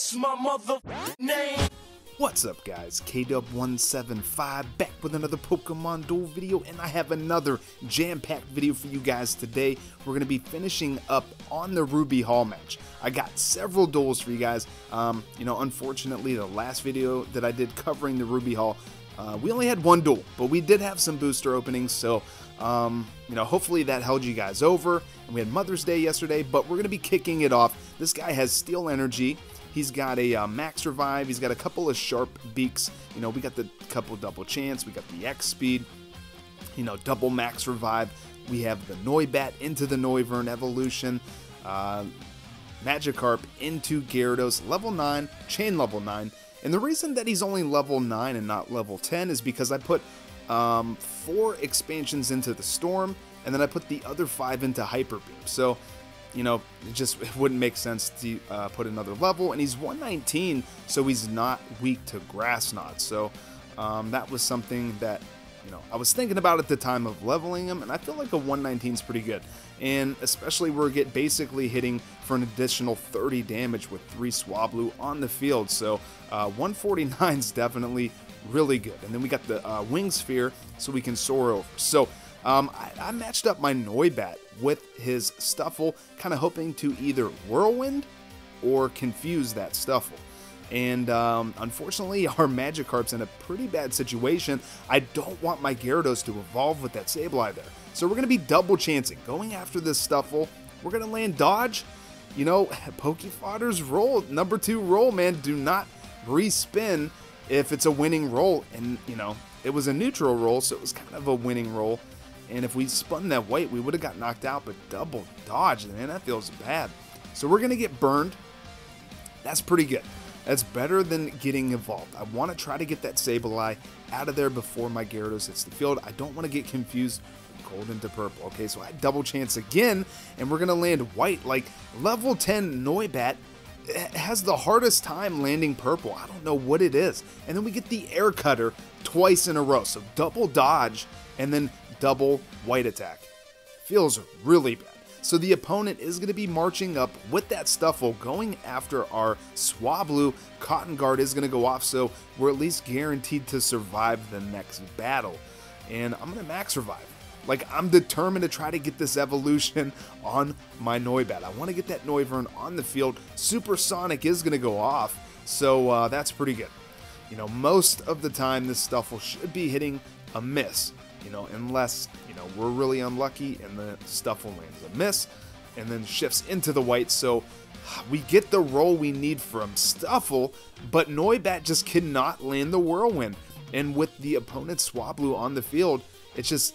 That's my mother name. What's up guys, KW175 back with another Pokemon Duel video, and I have another jam-packed video for you guys today. We're going to be finishing up on the Ruby Hall match. I got several duels for you guys. Unfortunately the last video that I did covering the Ruby Hall, we only had one duel, but we did have some booster openings, so hopefully that held you guys over. And we had Mother's Day yesterday, but we're going to be kicking it off. This guy has Steel Energy. He's got a Max Revive. He's got a couple of Sharp Beaks. We got the couple double chance. We got the X Speed. Double Max Revive. We have the Noibat into the Noivern evolution. Magikarp into Gyarados. Level 9. Chain level 9. And the reason that he's only level 9 and not level 10 is because I put 4 expansions into the Storm, and then I put the other 5 into Hyper Beam. So it wouldn't make sense to put another level, and he's 119, so he's not weak to Grass Knot. So that was something that I was thinking about at the time of leveling him, and I feel like a 119 is pretty good, and especially we're basically hitting for an additional 30 damage with 3 Swablu on the field. So 149 is definitely really good. And then we got the Wing Sphere, so we can soar over. So I matched up my Noibat with his Stuffle, kind of hoping to either Whirlwind or confuse that Stuffle. And unfortunately, our Magikarp's in a pretty bad situation. I don't want my Gyarados to evolve with that Sableye there. So we're going to be double chancing. Going after this Stuffle, we're going to land Dodge. Pokefodder's roll, number 2 roll, man. Do not respin if it's a winning roll. And, it was a neutral roll, so it was kind of a winning roll. And if we spun that white, we would have got knocked out, but double dodge, man, that feels bad. So we're going to get burned. That's pretty good. That's better than getting evolved. I want to try to get that Sableye out of there before my Gyarados hits the field. I don't want to get confused from gold into purple. Okay, so I double chance again, and we're going to land white. Like, level 10 Noibat has the hardest time landing purple. I don't know what it is. And then we get the Air Cutter twice in a row. So double dodge, and then double white attack. Feels really bad. So the opponent is going to be marching up with that Stuffle, going after our Swablu. Cotton Guard is going to go off, so we're at least guaranteed to survive the next battle. And I'm going to Max Revive. Like, I'm determined to try to get this evolution on my Noibat. I want to get that Noivern on the field. Supersonic is going to go off, so that's pretty good. Most of the time this Stuffle should be hitting a miss. Unless, we're really unlucky and the Stuffle lands a miss and then shifts into the white. So we get the roll we need from Stuffle, but Noibat just cannot land the Whirlwind. And with the opponent's Swablu on the field, it's just,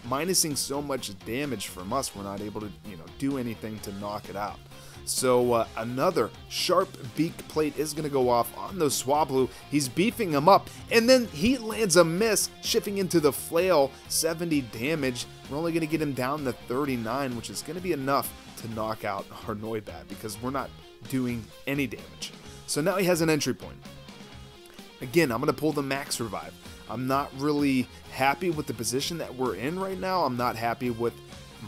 minusing so much damage from us, we're not able to, do anything to knock it out. So another Sharp Beak Plate is going to go off on the Swablu. He's beefing him up, and then he lands a miss, shifting into the Flail, 70 damage. We're only going to get him down to 39, which is going to be enough to knock out our Noibat because we're not doing any damage. So now he has an entry point. Again, I'm going to pull the Max Revive. I'm not really happy with the position that we're in right now. I'm not happy with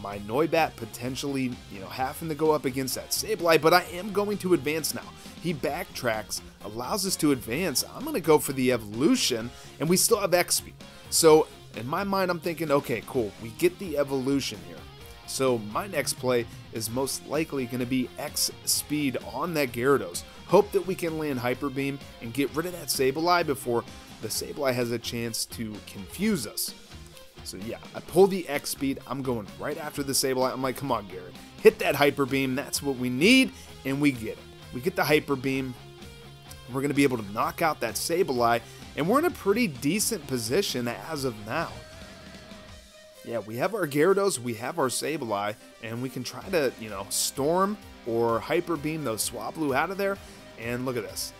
my Noibat potentially, having to go up against that Sableye, but I am going to advance now. He backtracks, allows us to advance. I'm going to go for the evolution, and we still have X Speed. So in my mind, I'm thinking, okay, cool, we get the evolution here. So my next play is most likely going to be X Speed on that Gyarados. Hope that we can land Hyper Beam and get rid of that Sableye before the Sableye has a chance to confuse us. So yeah, I pull the X Speed. I'm going right after the Sableye. I'm like, come on, Garrett. Hit that Hyper Beam. That's what we need, and we get it. We get the Hyper Beam. We're going to be able to knock out that Sableye, and we're in a pretty decent position as of now. Yeah, we have our Gyarados, we have our Sableye, and we can try to, Storm or Hyper Beam those Swablu out of there. And look at this.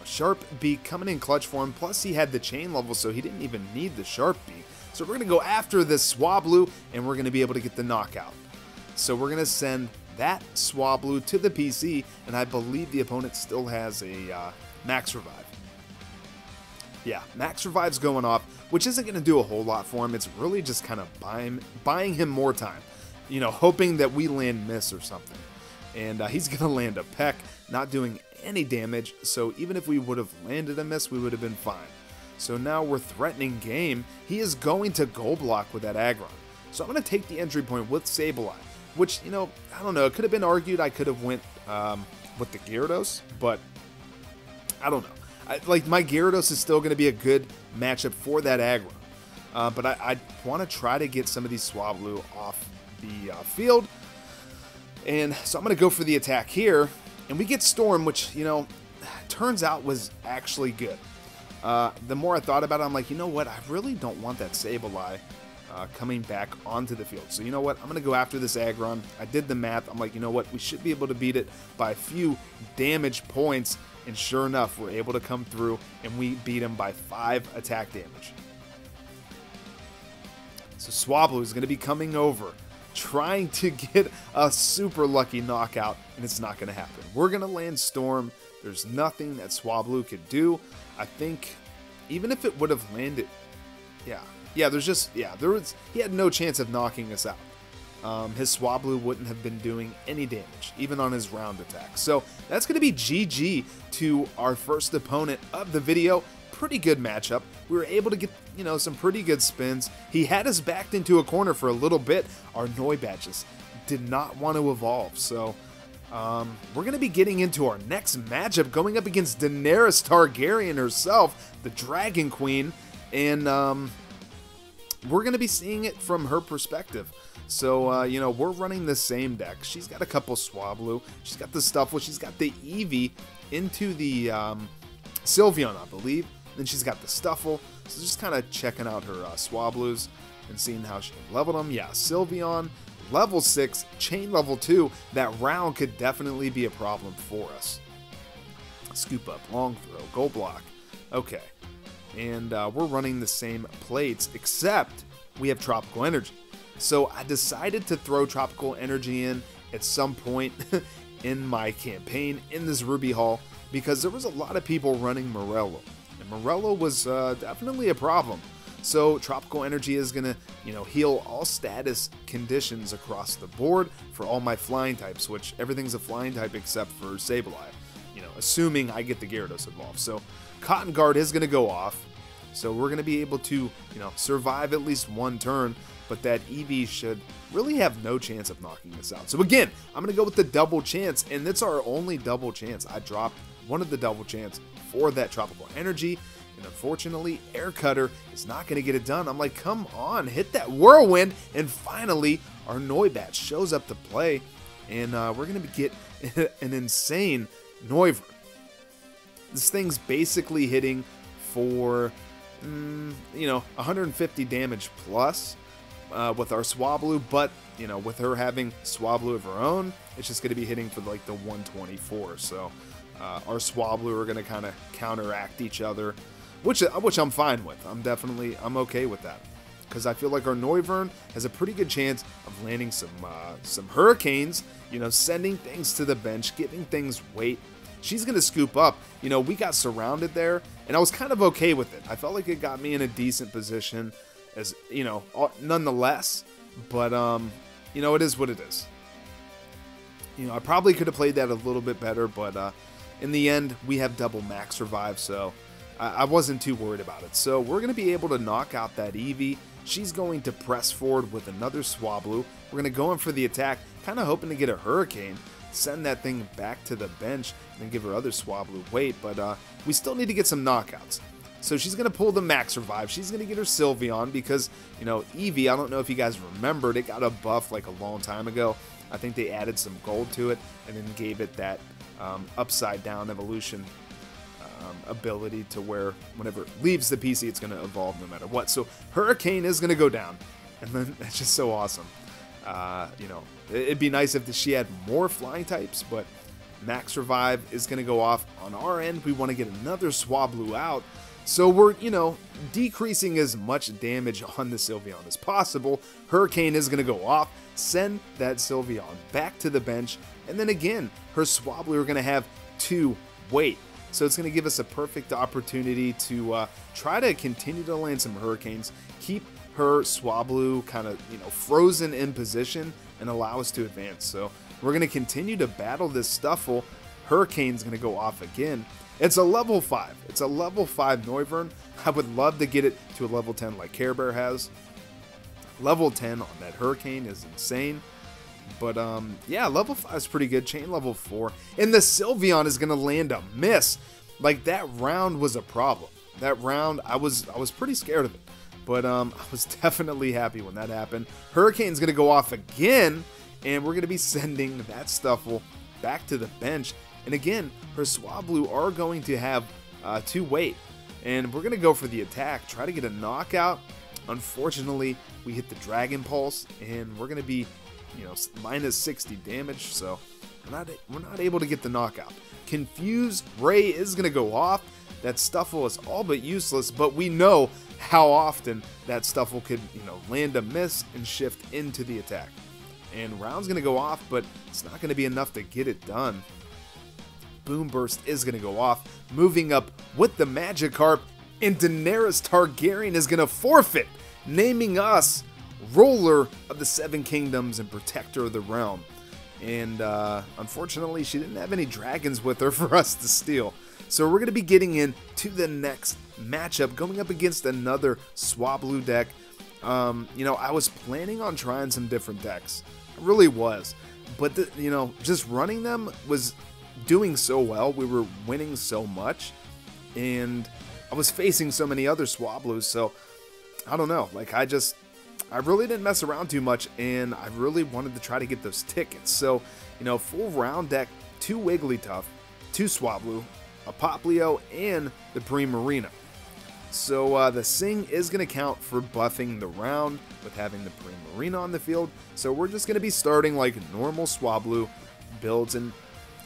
Sharp Beak coming in clutch for him, plus he had the chain level, so he didn't even need the Sharp Beak. So we're going to go after this Swablu, and we're going to be able to get the knockout. So we're going to send that Swablu to the PC, and I believe the opponent still has a Max Revive. Yeah, Max Revive's going off, which isn't going to do a whole lot for him. It's really just kind of buying him more time, hoping that we land miss or something. And he's going to land a Peck, not doing any damage, so even if we would have landed a miss, we would have been fine. So now we're threatening game. He is going to Gold Block with that Aggron. So I'm going to take the entry point with Sableye, which, you know, I don't know, it could have been argued I could have went with the Gyarados, but I don't know. Like, my Gyarados is still going to be a good matchup for that Aggron. But I want to try to get some of these Swablu off the field. And so I'm going to go for the attack here. And we get Storm, which, you know, turns out was actually good. The more I thought about it, I'm like, you know what? I really don't want that Sableye coming back onto the field. So you know what? I'm going to go after this Aggron. I did the math. I'm like, you know what? We should be able to beat it by a few damage points. And sure enough, we're able to come through and we beat him by 5 attack damage. So Swablu is going to be coming over, trying to get a super lucky knockout, and it's not going to happen. We're going to land Storm. There's nothing that Swablu could do. I think even if it would have landed, he had no chance of knocking us out. His Swablu wouldn't have been doing any damage, even on his round attack. So that's going to be GG to our first opponent of the video. Pretty good matchup. We were able to get, you know, some pretty good spins. He had us backed into a corner for a little bit. Our Noibat just did not want to evolve. So we're going to be getting into our next matchup, going up against Daenerys Targaryen herself, the Dragon Queen. And we're going to be seeing it from her perspective. So, you know, we're running the same deck. She's got a couple Swablu. She's got the Stuffle. She's got the Eevee into the Sylveon, I believe. Then she's got the Stuffle. So just kind of checking out her Swablus and seeing how she leveled them. Yeah, Sylveon, level 6, Chain level 2. That round could definitely be a problem for us. Scoop up, long throw, Gold Block. Okay. And we're running the same plates, except we have Tropical Energy. So I decided to throw Tropical Energy in at some point in my campaign in this Ruby Hall because there was a lot of people running Morello. And Morello was definitely a problem. So Tropical Energy is going to, you know, heal all status conditions across the board for all my flying types, which everything's a flying type except for Sableye, you know, assuming I get the Gyarados involved. So Cotton Guard is going to go off. So we're going to be able to, you know, survive at least one turn, but that Eevee should really have no chance of knocking us out. So again, I'm going to go with the double chance, and that's our only double chance. I dropped one of the double chance for that Tropical Energy, and unfortunately, Air Cutter is not going to get it done. I'm like, come on, hit that Whirlwind, and finally, our Noibat shows up to play, and we're going to get an insane Noivern. This thing's basically hitting for, you know, 150 damage plus with our Swablu, but, you know, with her having Swablu of her own, it's just going to be hitting for like the 124. So our Swablu are going to kind of counteract each other, which I'm fine with. I'm okay with that, because I feel like our Noivern has a pretty good chance of landing some Hurricanes, you know, sending things to the bench, giving things weight. She's going to scoop up. You know, we got surrounded there, and I was kind of okay with it. I felt like it got me in a decent position, as, you know, nonetheless. But, you know, it is what it is. You know, I probably could have played that a little bit better, but in the end, we have double max revive, so I wasn't too worried about it. So we're going to be able to knock out that Eevee. She's going to press forward with another Swablu. We're going to go in for the attack, kind of hoping to get a Hurricane, send that thing back to the bench, and then give her other Swablu weight, but we still need to get some knockouts. So she's going to pull the max revive. She's going to get her Sylveon because, you know, Eevee, I don't know if you guys remembered, it got a buff like a long time ago. I think they added some gold to it and then gave it that upside down evolution ability to where whenever it leaves the PC, it's going to evolve no matter what. So Hurricane is going to go down, and then that's just so awesome. You know, it'd be nice if she had more flying types, but max revive is going to go off. On our end, we want to get another Swablu out, so we're, you know, decreasing as much damage on the Sylveon as possible. Hurricane is going to go off, send that Sylveon back to the bench, and then again, her Swablu are going to have 2 weight. So it's going to give us a perfect opportunity to try to continue to land some Hurricanes, keep her Swablu kind of, you know, frozen in position, and allow us to advance. So we're going to continue to battle this Stuffle. Hurricane's going to go off again. It's a level 5. It's a level 5 Noivern. I would love to get it to a level 10 like Care Bear has. Level 10 on that Hurricane is insane. But, yeah, level 5 is pretty good. Chain level 4. And the Sylveon is going to land a miss. Like, that round was a problem. That round, I was pretty scared of it. But, I was definitely happy when that happened. Hurricane's going to go off again. And we're going to be sending that Stuffle back to the bench. And again, her Swablu are going to have 2 weight. And we're going to go for the attack. Try to get a knockout. Unfortunately, we hit the Dragon Pulse. And we're going to be, you know, minus 60 damage. So we're not able to get the knockout. Confuse Ray is going to go off. That Stuffle is all but useless. But we know how often that Stuffle could, you know, land a miss and shift into the attack. And round's going to go off, but it's not going to be enough to get it done. Boom Burst is going to go off, moving up with the Magikarp, and Daenerys Targaryen is going to forfeit, naming us Ruler of the Seven Kingdoms and Protector of the Realm. And unfortunately, she didn't have any dragons with her for us to steal. So we're going to be getting into the next matchup, going up against another Swablu deck. You know, I was planning on trying some different decks. I really was. But, you know, just running them was doing so well. We were winning so much. And I was facing so many other Swablus. So, I don't know. Like, I really didn't mess around too much. And I really wanted to try to get those tickets. So, you know, full round deck, 2 Wigglytuff, 2 Swablu, a Poplio, and the Primarina. So the Sing is going to count for buffing the round with having the Primarina on the field. So we're just going to be starting like normal Swablu builds. And,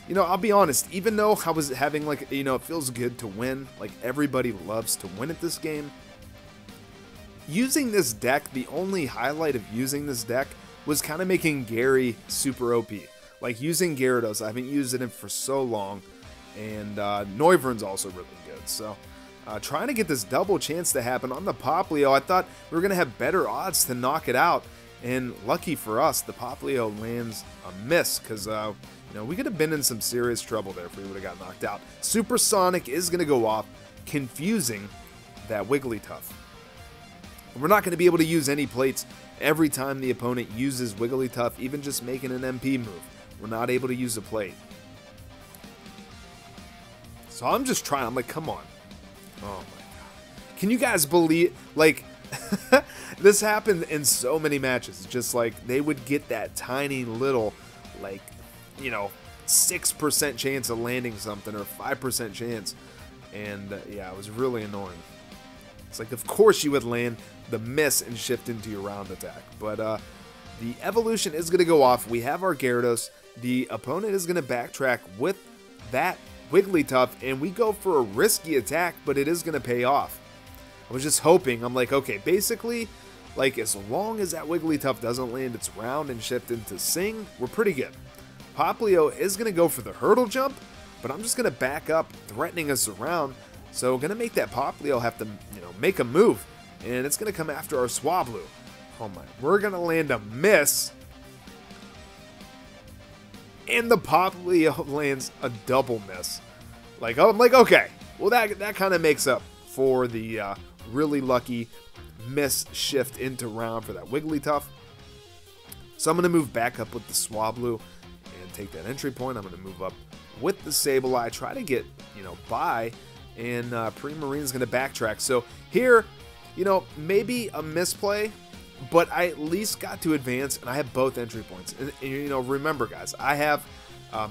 you know, I'll be honest, even though I was having like, you know, it feels good to win. Like everybody loves to win at this game. Using this deck, the only highlight of using this deck was kind of making Gary super OP. Like using Gyarados, I haven't used it in for so long. And Noivern's also really good. So trying to get this double chance to happen on the Poplio, I thought we were going to have better odds to knock it out. And lucky for us, the Poplio lands a miss because, you know, we could have been in some serious trouble there if we would have got knocked out. Supersonic is going to go off, confusing that Wigglytuff. We're not going to be able to use any plates every time the opponent uses Wigglytuff, even just making an MP move. We're not able to use a plate. So I'm just trying. I'm like, come on. Oh my god. Can you guys believe, like, this happened in so many matches. Just like, they would get that tiny little, like, you know, 6% chance of landing something or 5% chance. And, yeah, it was really annoying. It's like, of course you would land the miss and shift into your round attack. But, the evolution is going to go off. We have our Gyarados. The opponent is going to backtrack with that Wigglytuff, and we go for a risky attack, but it is going to pay off. I was just hoping. I'm like, okay, basically, like, as long as that Wigglytuff doesn't land its round and shift into Sing, we're pretty good. Poplio is going to go for the hurdle jump, but I'm just going to back up, threatening us around. So going to make that Poplio have to, you know, make a move, and it's going to come after our Swablu. Oh my, we're going to land a miss. And the Poplio lands a double miss. Like, I'm like, okay, well that kind of makes up for the really lucky miss shift into round for that Wigglytuff. So I'm going to move back up with the Swablu and take that entry point. I'm going to move up with the Sableye, try to get, you know, by, and Primarina's going to backtrack. So here, you know, maybe a misplay, but I at least got to advance, and I have both entry points. And you know, remember, guys, I have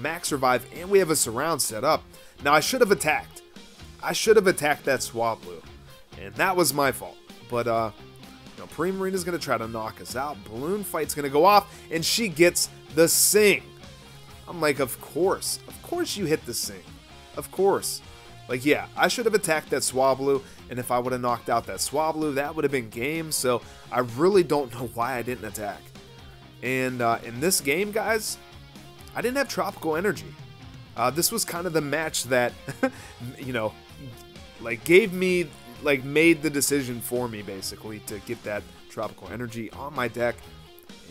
Max Revive, and we have a Surround set up. Now, I should have attacked. I should have attacked that Swablu, and that was my fault. But, you know, Primarina's going to try to knock us out. Balloon Fight's going to go off, and she gets the Sing. I'm like, of course you hit the Sing. Of course. Like, yeah, I should have attacked that Swablu, and if I would have knocked out that Swablu, that would have been game, so I really don't know why I didn't attack. And in this game, guys, I didn't have Tropical Energy. This was kind of the match that, you know, like, gave me, like, made the decision for me, basically, to get that Tropical Energy on my deck.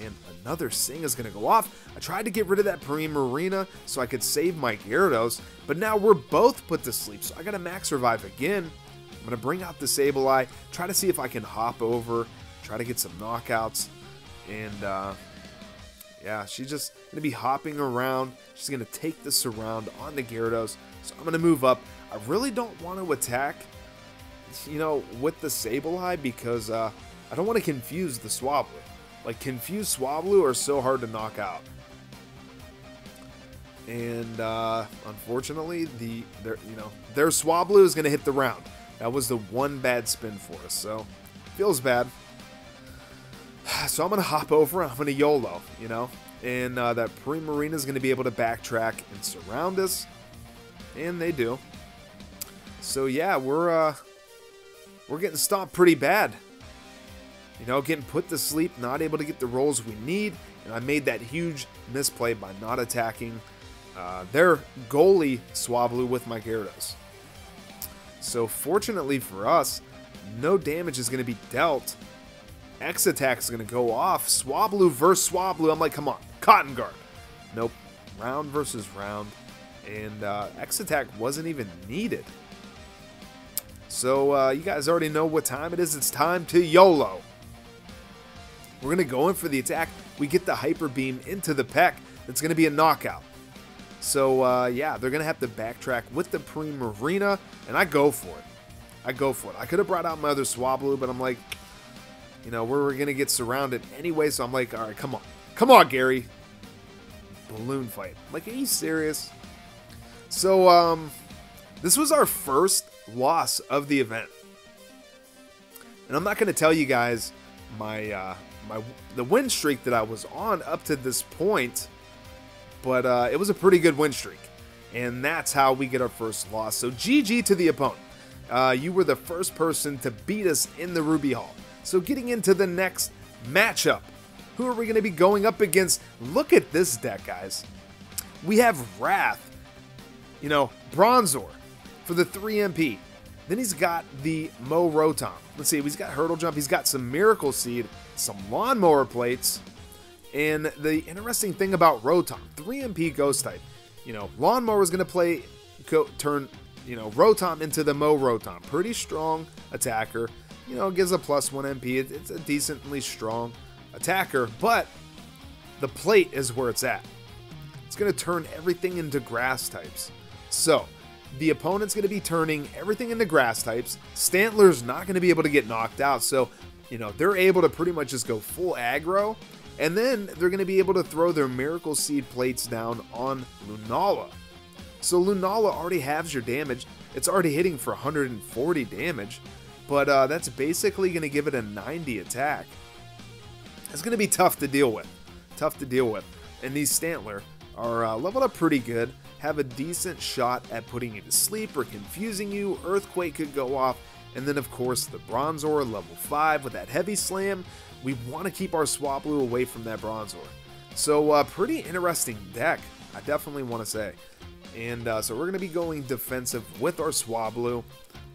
And another Sing is going to go off. I tried to get rid of that Primarina so I could save my Gyarados, but now we're both put to sleep, so I got to max revive again. I'm going to bring out the Sableye, try to see if I can hop over, try to get some knockouts. And, yeah, she's just going to be hopping around. She's going to take the surround on the Gyarados, so I'm going to move up. I really don't want to attack, you know, with the Sableye because I don't want to confuse the Swablu. Like, confused Swablu are so hard to knock out. And unfortunately, their Swablu is going to hit the round. That was the one bad spin for us, so feels bad. So I'm going to hop over, I'm going to YOLO, you know. And that Primarina is going to be able to backtrack and surround us. And they do. So yeah, we're getting stomped pretty bad. You know, getting put to sleep, not able to get the rolls we need. And I made that huge misplay by not attacking their goalie Swablu with my Gyarados. So fortunately for us, no damage is going to be dealt. X attack is going to go off. Swablu versus Swablu. I'm like, come on, Cotton Guard. Nope. Round versus round. And X attack wasn't even needed. So you guys already know what time it is. It's time to YOLO. We're going to go in for the attack. We get the Hyper Beam into the Peck. It's going to be a knockout. So yeah, they're going to have to backtrack with the Primarina. And I go for it. I go for it. I could have brought out my other Swablu, but I'm like, you know, we're going to get surrounded anyway. So I'm like, all right, come on. Come on, Gary. Balloon fight. Like, are you serious? So, this was our first loss of the event. And I'm not going to tell you guys the win streak that I was on up to this point, but it was a pretty good win streak. And that's how we get our first loss. So GG to the opponent. You were the first person to beat us in the Ruby Hall. So getting into the next matchup, who are we going to be going up against? Look at this deck, guys. We have Wrath, you know, Bronzor for the 3 MP. Then he's got the Mo Rotom. Let's see, he's got Hurdle Jump, he's got some Miracle Seed, some Lawnmower Plates, and the interesting thing about Rotom, 3 MP Ghost type. You know, Lawnmower is going to turn, you know, Rotom into the Mo Rotom. Pretty strong attacker. You know, gives a +1 MP. It's a decently strong attacker, but the plate is where it's at. It's going to turn everything into grass types. So, the opponent's going to be turning everything into grass types. Stantler's not going to be able to get knocked out, so, you know, they're able to pretty much just go full aggro, and then they're going to be able to throw their Miracle Seed plates down on Lunala. So Lunala already halves your damage. It's already hitting for 140 damage, but that's basically going to give it a 90 attack. It's going to be tough to deal with. Tough to deal with. And these Stantler are leveled up pretty good, have a decent shot at putting you to sleep or confusing you. Earthquake could go off. And then, of course, the Bronzor, level 5 with that Heavy Slam. We want to keep our Swablu away from that Bronzor. So, pretty interesting deck, I definitely want to say. And so we're going to be going defensive with our Swablu.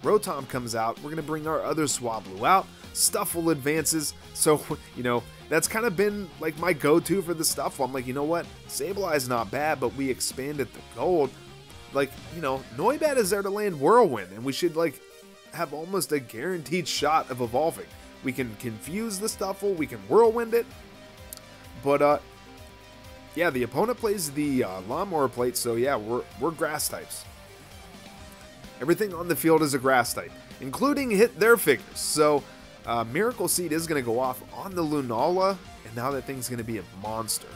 Rotom comes out. We're going to bring our other Swablu out. Stuffle advances. So, you know, that's kind of been like my go-to for the Stuffle. I'm like, you know what? Sableye is not bad, but we expanded the gold. Like, you know, Noibat is there to land Whirlwind, and we should, like, have almost a guaranteed shot of evolving. We can confuse the Stuffle. We can Whirlwind it. But, yeah, the opponent plays the Lawnmower Plate, so yeah, we're grass types. Everything on the field is a grass type, including hit their figures. So, Miracle Seed is going to go off on the Lunala, and now that thing's going to be a monster.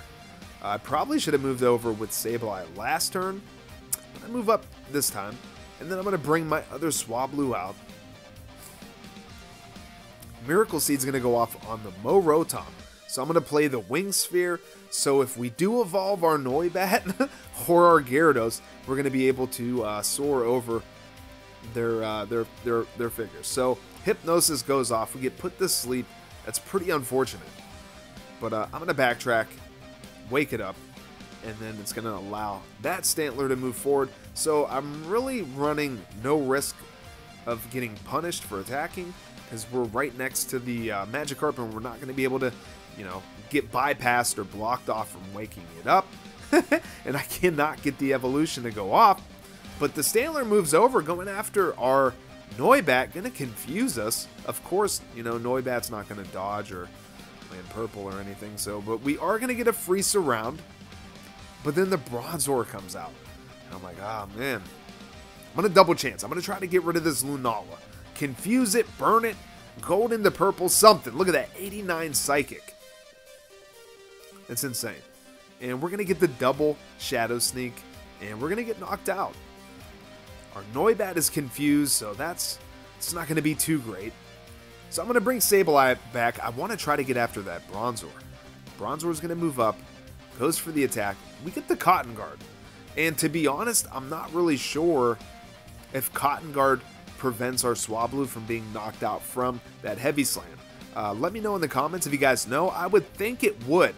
I probably should have moved over with Sableye last turn, but I move up this time, and then I'm going to bring my other Swablu out. Miracle Seed's going to go off on the Mo Rotom, so I'm going to play the Wing Sphere. So if we do evolve our Noibat or our Gyarados, we're going to be able to soar over their figures. So Hypnosis goes off. We get put to sleep. That's pretty unfortunate. But I'm going to backtrack, wake it up, and then it's going to allow that Stantler to move forward. So I'm really running no risk of getting punished for attacking, because we're right next to the Magikarp, and we're not going to be able to, you know, get bypassed or blocked off from waking it up. And I cannot get the evolution to go off. But the Stantler moves over, going after our Noibat, going to confuse us. Of course, you know, Noibat's not going to dodge or land purple or anything. So, but we are going to get a free surround. But then the Bronzor comes out. And I'm like, oh man. I'm going to double chance. I'm going to try to get rid of this Lunala. Confuse it, burn it, gold into purple, something. Look at that, 89 Psychic. It's insane. And we're going to get the double Shadow Sneak, and we're going to get knocked out. Our Noibat is confused, so it's not going to be too great. So I'm going to bring Sableye back. I want to try to get after that Bronzor. Bronzor is going to move up, goes for the attack. We get the Cotton Guard. And to be honest, I'm not really sure if Cotton Guard prevents our Swablu from being knocked out from that Heavy Slam. Let me know in the comments if you guys know. I would think it would.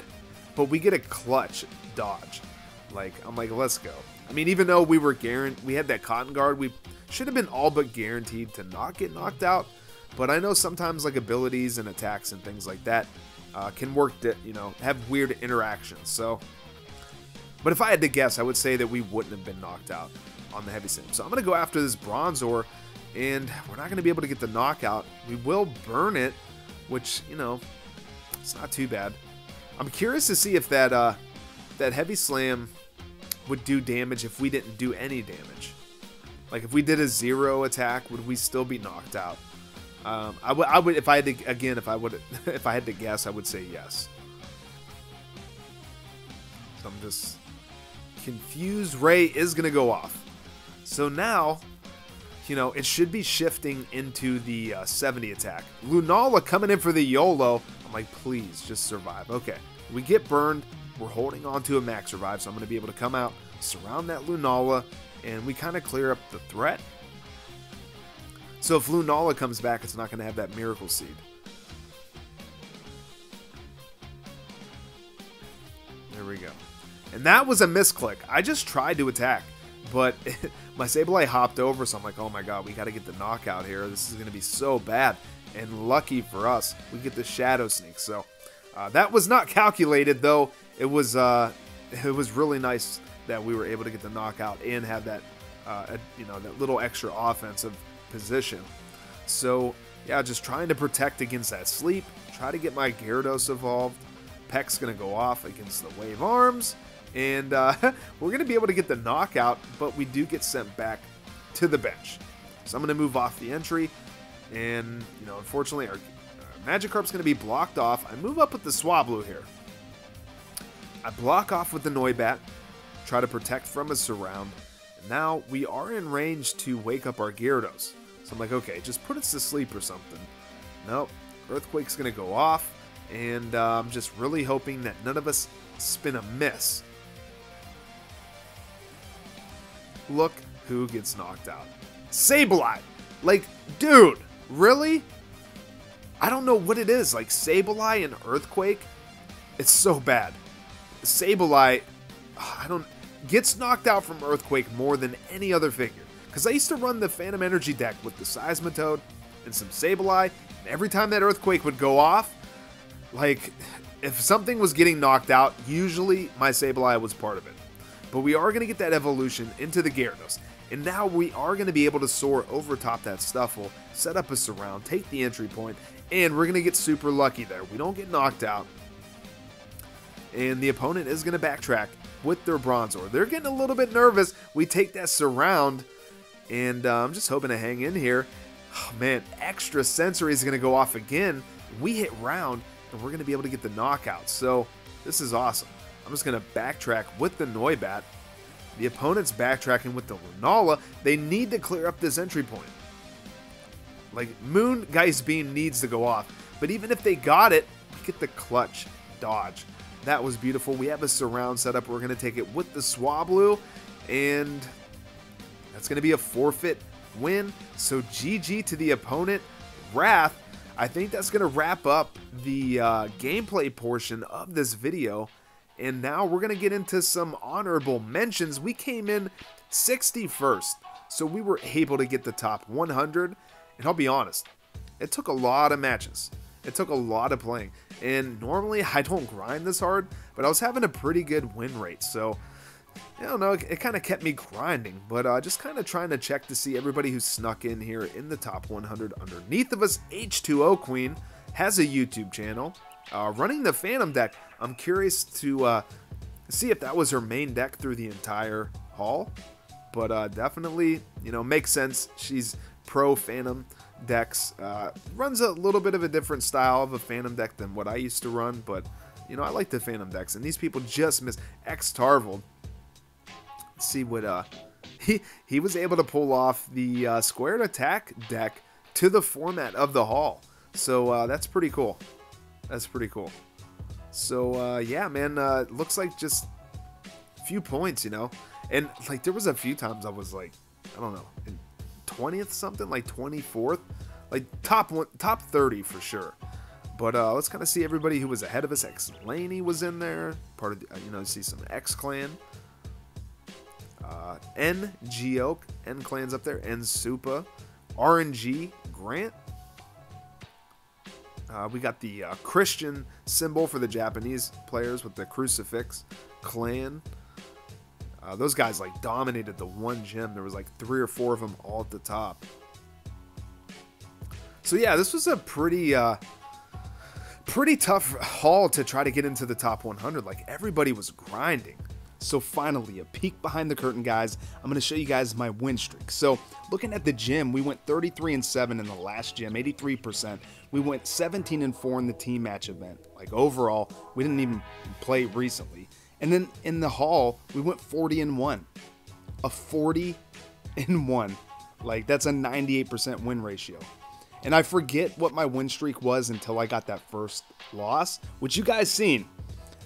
But we get a clutch dodge. I'm like, let's go. I mean, even though we had that Cotton Guard, we should have been all but guaranteed to not get knocked out. But I know sometimes like abilities and attacks and things like that can work, have weird interactions. So, but if I had to guess, I would say that we wouldn't have been knocked out on the Heavy Slam. So I'm going to go after this Bronzor, and we're not going to be able to get the knockout. We will burn it, which, it's not too bad. I'm curious to see if that Heavy Slam would do damage if we didn't do any damage. Like if we did a 0 attack, would we still be knocked out? I would if I had to if I had to guess, I would say yes. So I'm just confused. Ray is gonna go off. So now, it should be shifting into the 70 attack. Lunala coming in for the YOLO. I'm like, please, just survive. Okay, we get burned. We're holding on to a max revive, so I'm going to be able to come out, surround that Lunala, and we kind of clear up the threat. So if Lunala comes back, it's not going to have that Miracle Seed. There we go. And that was a misclick. I just tried to attack, but my Sableye hopped over, so I'm like, oh my god, we got to get the knockout here. This is going to be so bad. And lucky for us, we get the Shadow Sneak. So that was not calculated, though. It was really nice that we were able to get the knockout and have that that little extra offensive position. So yeah, just trying to protect against that sleep. Try to get my Gyarados evolved. Peck's gonna go off against the Wave Arms, and we're gonna be able to get the knockout, but we do get sent back to the bench. So I'm gonna move off the entry. And, unfortunately, our Magikarp's going to be blocked off. I move up with the Swablu here. I block off with the Noibat, try to protect from a surround. And now we are in range to wake up our Gyarados. So I'm like, okay, just put us to sleep or something. Nope, Earthquake's going to go off. And I'm just really hoping that none of us spin a miss. Look who gets knocked out. Sableye! Like, dude! Really? I don't know what it is. Like Sableye and Earthquake, it's so bad. Sableye, gets knocked out from Earthquake more than any other figure. Because I used to run the Phantom Energy deck with the Seismitoad and some Sableye, and every time that Earthquake would go off, like if something was getting knocked out, usually my Sableye was part of it. But we are going to get that evolution into the Gyarados. And now we are going to be able to soar over top that Stuffle, set up a surround, take the entry point, and we're going to get super lucky there. We don't get knocked out. And the opponent is going to backtrack with their Bronzor. They're getting a little bit nervous. We take that surround, and I'm just hoping to hang in here. Oh, man, extra sensory is going to go off again. We hit round, and we're going to be able to get the knockout. So this is awesome. I'm just going to backtrack with the Noibat. The opponent's backtracking with the Lunala. They need to clear up this entry point. Like, Moon Geist Beam needs to go off. But even if they got it, we get the clutch dodge. That was beautiful. We have a surround set up. We're going to take it with the Swablu. And that's going to be a forfeit win. So GG to the opponent. Wrath. I think that's going to wrap up the gameplay portion of this video. And now we're going to get into some honorable mentions. We came in 61st, so we were able to get the top 100. And I'll be honest, it took a lot of matches. It took a lot of playing, and normally I don't grind this hard, but I was having a pretty good win rate, so I don't know, it kind of kept me grinding, but just kind of trying to check to see everybody who snuck in here in the top 100. Underneath of us, H2O Queen has a YouTube channel, running the Phantom deck. I'm curious to see if that was her main deck through the entire haul, but definitely, you know, makes sense. She's pro Phantom decks, runs a little bit of a different style of a Phantom deck than what I used to run, but you know, I like the Phantom decks, and these people just missed. X Tarvold, let's see what he was able to pull off the squared attack deck to the format of the haul, so that's pretty cool. That's pretty cool. So yeah, man, looks like just a few points, you know, and like there was a few times I was like, I don't know, in 20th something, like 24th, like top 30 for sure. But let's kind of see everybody who was ahead of us. X Laney was in there, part of the, you know, see some X Clan, N Geoke, N Clan's up there, N Supa, RNG Grant. We got the Christian symbol for the Japanese players with the crucifix clan. Those guys like dominated the one gym. There was like 3 or 4 of them all at the top. So yeah, this was a pretty tough haul to try to get into the top 100. Like everybody was grinding. So finally, a peek behind the curtain, guys. I'm going to show you guys my win streak. So looking at the gym, we went 33-7 in the last gym, 83%. We went 17-4 in the team match event. Like overall, we didn't even play recently. And then in the haul, we went 40-1. A 40-1. Like that's a 98% win ratio. And I forget what my win streak was until I got that first loss, which you guys seen.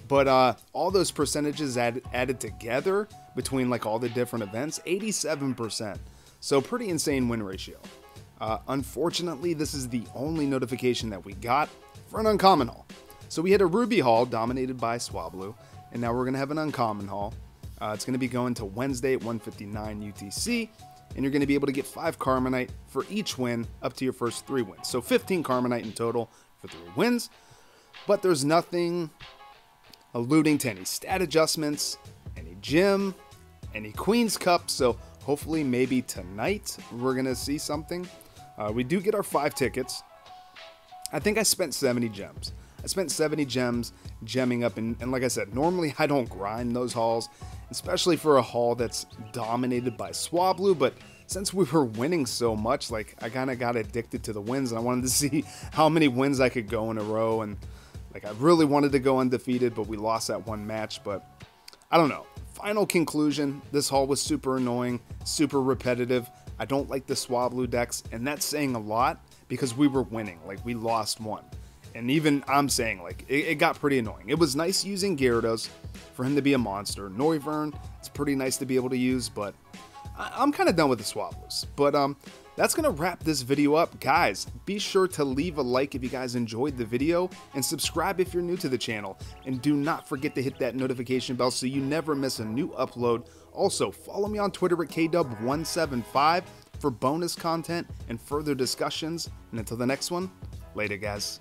But all those percentages added together between like all the different events, 87%. So pretty insane win ratio. Unfortunately, this is the only notification that we got for an uncommon haul. So we had a Ruby haul dominated by Swablu, and now we're going to have an uncommon haul. It's going to be going to Wednesday at 1:59 UTC, and you're going to be able to get 5 Carmonite for each win up to your first 3 wins. So 15 Carmonite in total for 3 wins, but there's nothing alluding to any stat adjustments, any gym, any Queen's Cup, so hopefully maybe tonight we're going to see something. We do get our 5 tickets. I think I spent 70 gems. I spent 70 gems gemming up, and like I said, normally I don't grind those hauls, especially for a haul that's dominated by Swablu, but since we were winning so much, like I kind of got addicted to the wins, and I wanted to see how many wins I could go in a row, and like I really wanted to go undefeated, but we lost that one match. But I don't know. Final conclusion, this haul was super annoying, super repetitive. I don't like the Swablu decks, and that's saying a lot because we were winning. Like we lost one. And even I'm saying like it got pretty annoying. It was nice using Gyarados for him to be a monster. Noivern, it's pretty nice to be able to use, but I'm kind of done with the Swablus. But that's going to wrap this video up. Guys, be sure to leave a like if you guys enjoyed the video, and subscribe if you're new to the channel. And do not forget to hit that notification bell so you never miss a new upload. Also, follow me on Twitter at KDub175 for bonus content and further discussions. And until the next one, later guys.